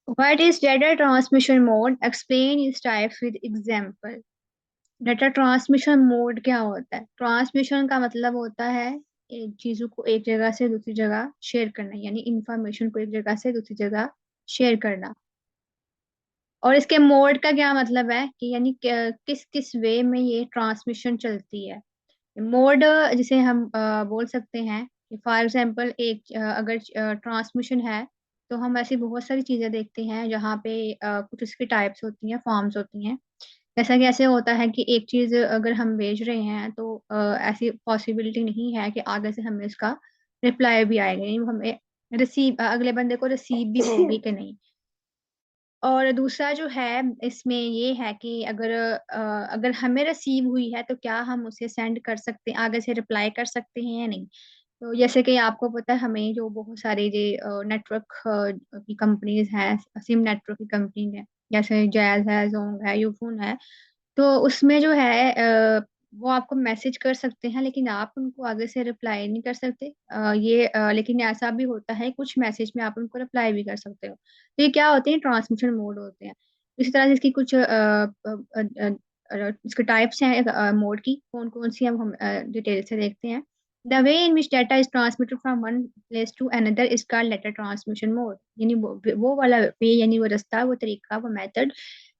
What is data transmission mode? Explain its types with example. Data transmission mode क्या होता है? Transmission का मतलब होता है एक चीजों को एक जगह से दूसरी जगह शेयर करना, यानी इंफॉर्मेशन को एक जगह से दूसरी जगह शेयर करना। और इसके मोड का क्या मतलब है कि यानी किस किस वे में ये ट्रांसमिशन चलती है। मोड जिसे हम बोल सकते हैं कि फॉर एग्जांपल एक अगर ट्रांसमिशन है तो हम ऐसी बहुत सारी चीजें देखते हैं जहाँ पे कुछ इसकी टाइप्स होती हैं, फॉर्म्स होती हैं। जैसा कि ऐसे होता है कि एक चीज अगर हम भेज रहे हैं तो ऐसी पॉसिबिलिटी नहीं है कि आगे से हमें इसका रिप्लाई भी आएगा, यानी वो हमें रिसीव अगले बंदे को रिसीव भी होगी कि नहीं। और दूसरा जो है इसमें ये है कि अगर हमें रिसीव हुई है तो क्या हम उसे सेंड कर सकते हैं, आगे से रिप्लाई कर सकते हैं या नहीं। तो जैसे कि आपको पता है हमें जो बहुत सारे ये नेटवर्क की कंपनीज हैं, सिम नेटवर्क की कंपनी है, जैसे जैज है, जोंग है, यूफोन है। तो उसमें जो है वो आपको मैसेज कर सकते हैं लेकिन आप उनको आगे से रिप्लाई नहीं कर सकते। लेकिन ऐसा भी होता है कुछ मैसेज में आप उनको रिप्लाई भी कर सकते हो। तो ये क्या होते हैं? ट्रांसमिशन मोड होते हैं। इसी तरह से इसकी कुछ इसके टाइप्स हैं मोड की, कौन कौन सी हम डिटेल से देखते हैं। The way in which data is transmitted from one place to another is called data transmission mode, यानी वो वाला वे, यानी वो रास्ता, वो तरीका, वो मेथड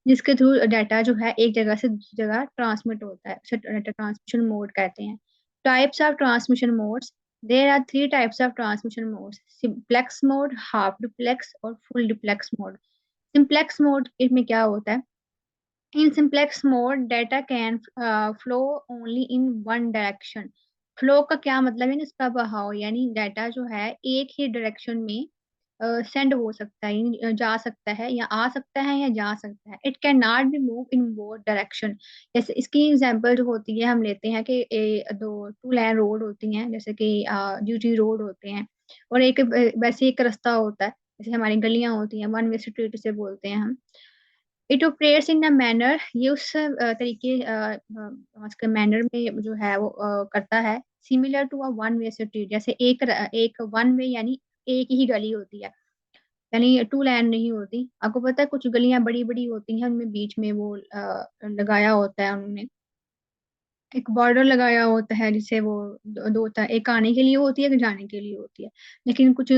जिसके थ्रू डाटा जो है एक जगह से दूसरी जगह ट्रांसमिट होता है, उसे डाटा ट्रांसमिशन मोड कहते हैं। Types of transmission modes. There are three types of transmission modes: simplex mode, half duplex और full duplex mode. Simplex mode में क्या होता है? In simplex mode data can flow only in one direction. Flow का क्या मतलब है? इसका बहाव, यानी डाटा जो है एक ही डायरेक्शन में सेंड हो सकता है, यानी जा सकता है या आ सकता है या जा सकता है। It can not be move in both direction. जैसे इसकी एग्जांपल जो होती है हम लेते हैं कि दो टू लाइन रोड होती हैं, जैसे कि ड्यूटी रोड होते हैं, और एक वैसे एक रास्ता होता है, जैसे हमारी गलियां होती हैं, वन वे स्ट्रीट से बोलते हैं हम। It operates in a manner, ये उस तरीके उसके मैनर में जो है वो करता है, similar to a one way street. जैसे एक वन वे यानी एक ही गली होती है, यानी टू लाइन नहीं होती। आपको पता है कुछ गलियां बड़ी बड़ी होती हैं, उनमें बीच में वो लगाया होता है उन्होंने, एक बॉर्डर लगाया होता है जिससे वो दो होता है, एक आने के लिए होती है, एक जाने के लिए होती है। लेकिन कुछ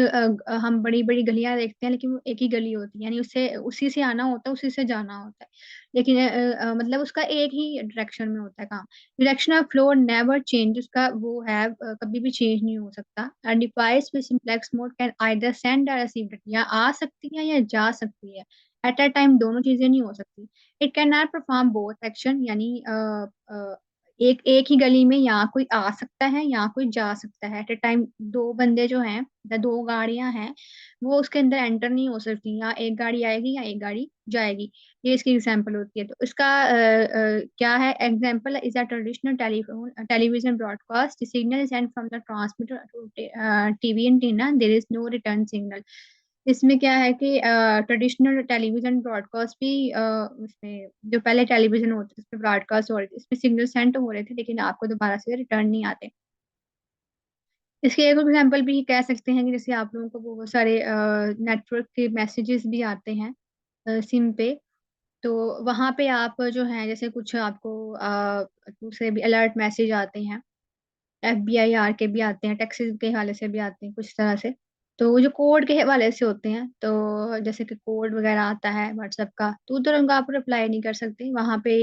हम बड़ी बड़ी गलियां देखते हैं लेकिन वो एक ही गली होती है, यानी उससे उसी से आना होता है, उसी से जाना होता है। लेकिन मतलब उसका एक ही डायरेक्शन में होता है काम। Direction of flow never change, उसका वो है कभी भी चेंज नहीं हो सकता। Device with simplex mode can either send और रिसीव डेटा, या आ सकती है या जा सकती है। एट अ टाइम दोनों चीजें नहीं हो सकती। It can not perform both action, यानी एक एक ही गली में यहाँ कोई आ सकता है यहाँ कोई जा सकता है एट ए टाइम। दो बंदे जो हैं या दो गाड़ियां हैं वो उसके अंदर एंटर नहीं हो सकती, यहाँ एक गाड़ी आएगी या एक गाड़ी जाएगी। ये इसकी एग्जांपल होती है। तो इसका क्या है example? Is a traditional telephone television broadcast signal is sent from the transmitter to TV antenna, there is no return signal. इसमें क्या है कि ट्रेडिशनल टेलीविजन ब्रॉडकास्ट भी उसमें जो पहले टेलीविजन होते थे उसमें ब्रॉडकास्ट हो रहे थे, इसमें सिग्नल सेंड हो रहे थे लेकिन आपको दोबारा से रिटर्न नहीं आते। इसके एक एग्जांपल भी कह सकते हैं कि जैसे आप लोगों को बहुत सारे नेटवर्क के मैसेजेस भी आते हैं सिम पे। तो वहां पे आप जो है जैसे कुछ आपको दूसरे भी अलर्ट मैसेज आते हैं, FBI के भी आते हैं, टैक्सेस के हवाले से भी आते हैं कुछ तरह से। तो वो जो कोड के हवाले से होते हैं, तो जैसे कि कोड वगैरह आता है व्हाट्सएप का, तो उधर उनको आप रिप्लाई नहीं कर सकते वहां पे।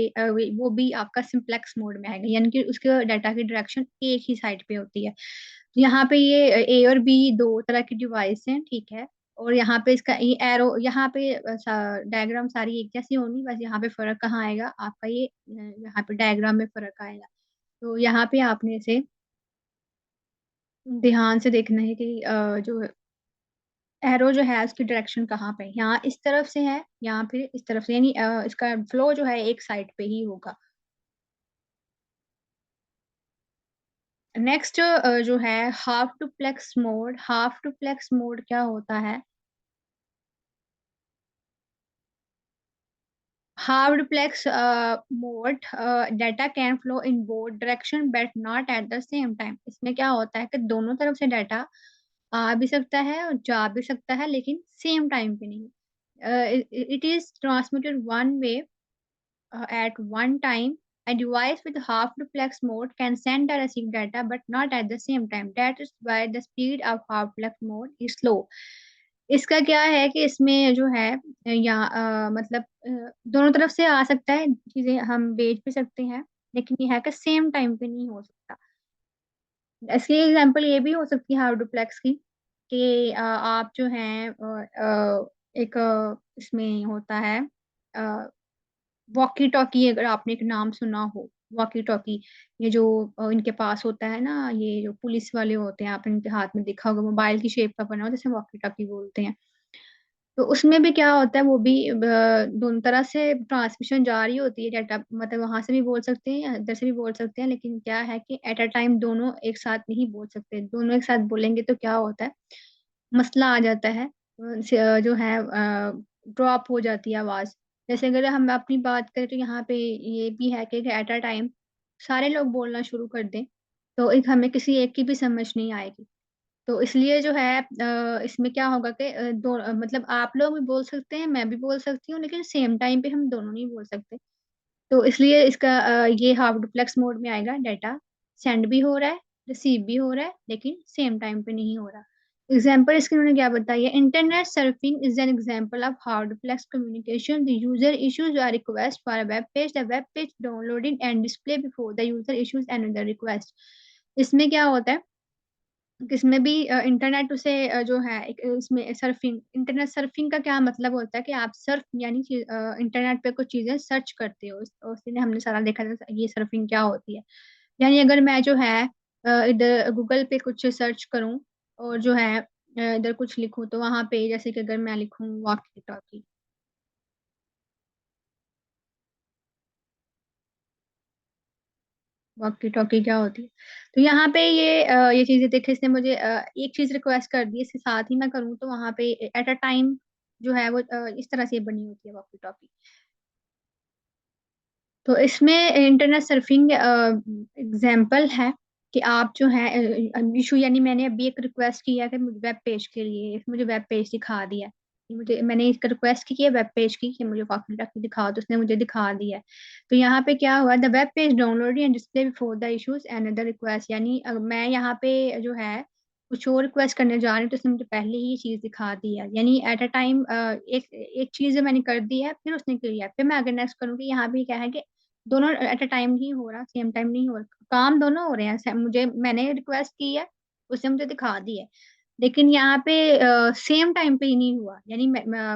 वो भी आपका सिंप्लेक्स मोड में आएगा, यानी कि उसके डाटा की डायरेक्शन एक ही साइड पे होती है। तो यहाँ पे ये A और B दो तरह की डिवाइस हैं, ठीक है। और यहाँ पे इसका ये एरो, यहाँ पे डायग्राम सारी एक जैसी होनी, बस यहाँ पे फर्क कहाँ आएगा आपका, ये यहाँ पे डायग्राम में फर्क आएगा। तो यहाँ पे आपने इसे ध्यान से देखना है कि जो एरो जो है उसकी डायरेक्शन कहाँ पे है। यहाँ इस तरफ से है, यहाँ पे इस तरफ से, यानी इसका फ्लो जो है एक साइड पे ही होगा। नेक्स्ट जो है half duplex mode. Half duplex mode क्या होता है? Half duplex mode, data can flow in both direction but not at the same time. इसमें क्या होता है कि दोनों तरफ से डाटा आ भी सकता है और जा भी सकता है लेकिन सेम टाइम पे नहीं। It is transmitted one way at one time. A device with half duplex mode can send or receive data, but not at the same time. That is why the speed of half duplex mode is slow. इसका क्या है कि इसमें जो है मतलब दोनों तरफ से आ सकता है, चीजें हम बेच भी सकते हैं, लेकिन ये है कि सेम टाइम पे नहीं हो सकता। इसकी एग्जांपल ये भी हो सकती है हाफ डुप्लेक्स की, कि आप जो हैं एक इसमें होता है वॉकी टॉकी, अगर आपने एक नाम सुना हो, वॉकी टॉकी, ये जो इनके पास होता है ना, ये जो पुलिस वाले होते हैं, आपने इनके हाथ में देखा होगा, मोबाइल की शेप का बना हो, जैसे वॉकी टॉकी बोलते हैं। तो उसमें भी क्या होता है, वो भी दोनों तरह से ट्रांसमिशन जा रही होती है डाटा, मतलब वहां से भी बोल सकते हैं, इधर से भी बोल सकते हैं, लेकिन क्या है कि एट अ टाइम दोनों एक साथ नहीं बोल सकते। दोनों एक साथ बोलेंगे तो क्या होता है, मसला आ जाता है, जो है ड्रॉप हो जाती है आवाज। जैसे अगर हम अपनी बात करें तो यहाँ पे ये भी है कि एट अ टाइम सारे लोग बोलना शुरू कर दें, तो एक हमें किसी एक की भी समझ नहीं आएगी। तो इसलिए जो है इसमें क्या होगा कि मतलब आप लोग भी बोल सकते हैं, मैं भी बोल सकती हूँ, लेकिन सेम टाइम पे हम दोनों नहीं बोल सकते। तो इसलिए इसका ये हाफ डुप्लेक्स मोड में आएगा, डाटा सेंड भी हो रहा है, रिसीव भी हो रहा है, लेकिन सेम टाइम पे नहीं हो रहा। एग्जाम्पल इसके उन्होंने क्या बताया, internet surfing is an example of half duplex communication. The user issues a request for a web page, the web page downloading and display before the user issues another request. इसमें क्या होता है, इसमें भी इंटरनेट उसे जो है एक इसमें सर्फिंग, इंटरनेट सर्फिंग का क्या मतलब होता है कि आप सर्फ यानी इंटरनेट पे कुछ चीजें सर्च करते हो, उसने हमने सारा देखा था ये सर्फिंग क्या होती है। यानी अगर मैं जो है इधर गूगल पे कुछ सर्च करूं और जो है इधर कुछ लिखूं, तो वहां पे जैसे कि अगर मैं लिखूं वॉकी टॉकी, वॉकी टॉकी क्या होती है, तो यहाँ पे ये चीजें देखे, इसने मुझे एक चीज रिक्वेस्ट कर दी, इसके साथ ही मैं करूँ तो वहां पे एट अ टाइम जो है वो इस तरह से बनी होती है वॉकी टॉकी। तो इसमें इंटरनेट सर्फिंग एग्जाम्पल है कि आप जो है इशू, यानी मैंने अभी एक रिक्वेस्ट किया कि मुझे वेब पेज के लिए, मुझे वेब पेज दिखा दिया, कि मुझे, मैंने इसका रिक्वेस्ट की है वेब पेज की कि मुझे वॉकी टॉकी दिखाओ, तो उसने मुझे दिखा दिया है। तो यहाँ पे क्या हुआ, the web page download and display before the issues and other request, यानी मैं यहाँ पे जो है कुछ और रिक्वेस्ट करने जा रही हूँ, तो उसने मुझे पहले ही ये चीज दिखा दी है, यानी एट अ टाइम एक एक चीज मैंने कर दी है, फिर उसने किया, फिर मैं अगर नेक्स्ट करूँगी, यहाँ पे क्या है कि दोनों एट अ टाइम नहीं हो रहा, सेम टाइम नहीं हो रहा, काम दोनों हो रहे हैं, मुझे, मैंने रिक्वेस्ट की है, उसने मुझे दिखा दी है, लेकिन यहाँ पे सेम टाइम पे ही नहीं हुआ, यानी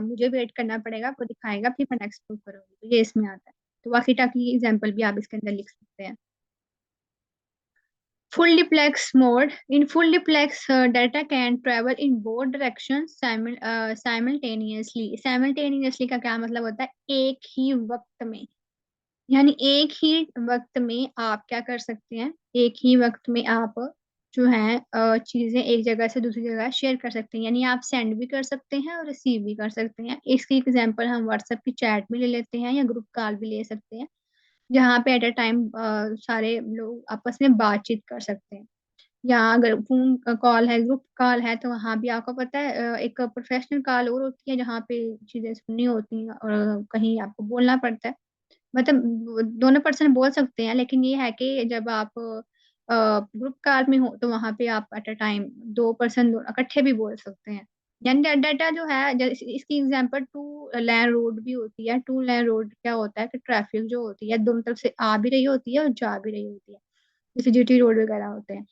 मुझे वेट करना पड़ेगा, वो दिखाएगा, फिर मैं नेक्स्ट मूव करूंगी, तो ये इसमें आता है। तो वाकी टाकी एग्जाम्पल भी आप इसके अंदर लिख सकते हैं। Full duplex mode. In full duplex, data can travel in both directions simultaneously. Simultaneously का क्या मतलब होता है, एक ही वक्त में, यानी एक ही वक्त में आप क्या कर सकते हैं, एक ही वक्त में आप जो है चीजें एक जगह से दूसरी जगह शेयर कर सकते हैं, यानी आप सेंड भी कर सकते हैं और रिसीव भी कर सकते हैं। इसकी एग्जांपल हम व्हाट्सएप की चैट भी ले लेते हैं, या ग्रुप कॉल भी ले सकते हैं, जहाँ पे एट अ टाइम सारे लोग आपस में बातचीत कर सकते हैं। या अगर फोन कॉल है, ग्रुप कॉल है, तो वहाँ भी आपको पता है एक प्रोफेशनल कॉल और होती है, जहाँ पे चीजें सुननी होती हैं और कहीं आपको बोलना पड़ता है। मतलब दोनों पर्सन बोल सकते हैं, लेकिन ये है कि जब आप ग्रुप कार में हो, तो वहां पे आप एट अ टाइम दो पर्सन इकट्ठे भी बोल सकते हैं। यानी डाटा जो है, इसकी एग्जांपल टू लेन रोड भी होती है। टू लेन रोड क्या होता है कि ट्रैफिक जो होती है दोनों तरफ से आ भी रही होती है और जा भी रही होती है, जैसे जीटी रोड वगैरह होते हैं।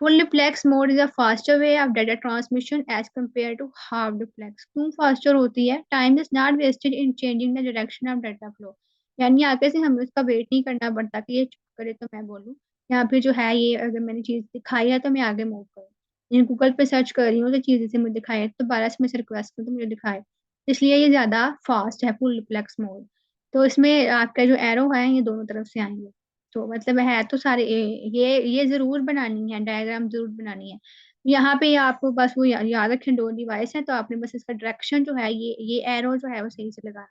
Full duplex mode is a faster way of data transmission as compare to half duplex. क्यों फास्टर होती है, time is not wasted in changing the direction of data flow, यानी आगे से हमें उसका वेट नहीं करना पड़ता कि ये चुप करे तो मैं बोलूँ, या फिर जो है ये अगर मैंने चीज दिखाई है तो मैं आगे मूव करूँ। ये गूगल पे सर्च कर रही हूँ तो चीज से मुझे दिखाई है, तो दोबारा से मैं से रिक्वेस्ट करूँ तो मुझे दिखाए, इसलिए ये ज्यादा फास्ट है फुल डिप्लेक्स मोड। तो इसमें आपका जो एरो है ये दोनों तरफ से आएंगे, तो मतलब है तो सारे ये जरूर बनानी है, डायग्राम जरूर बनानी है। यहाँ पे आपको बस वो याद रखें, दो डिवाइस है, तो आपने बस इसका डायरेक्शन जो है, ये एरो जो है वो सही से लगाना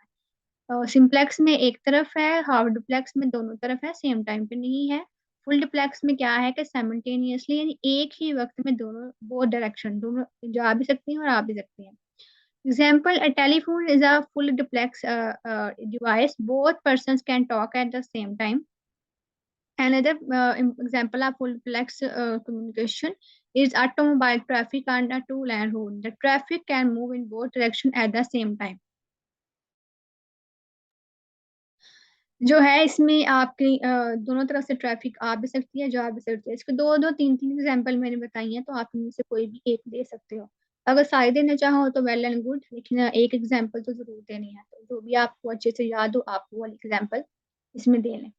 है। सिंप्लेक्स में एक तरफ है, हाफ डुप्लेक्स में दोनों तरफ है, सेम टाइम पे नहीं है। फुल डुप्लेक्स में क्या है कि साइमल्टेनियसली, यानी एक ही वक्त में दोनों, बोथ डायरेक्शन, दोनों जा भी सकती हैं और आ भी सकती हैं। Example, a telephone is a full duplex device. Both persons can talk at the same time. Another example of full duplex communication is automobile traffic on a two-lane road. The traffic can move in both directions at the same time. जो है इसमें आपकी दोनों तरफ से traffic आ भी सकती है, जा भी सकती है। इसके दो दो तीन तीन एग्जाम्पल मैंने बताई हैं, तो आप इनमें से कोई भी एक दे सकते हो। अगर सारे देना चाहो तो वेल एंड गुड, लेकिन एक एग्जाम्पल तो जरूर देनी है। तो जो भी आपको अच्छे से याद हो, आप वो वाली एग्जाम्पल इसमें दे लें।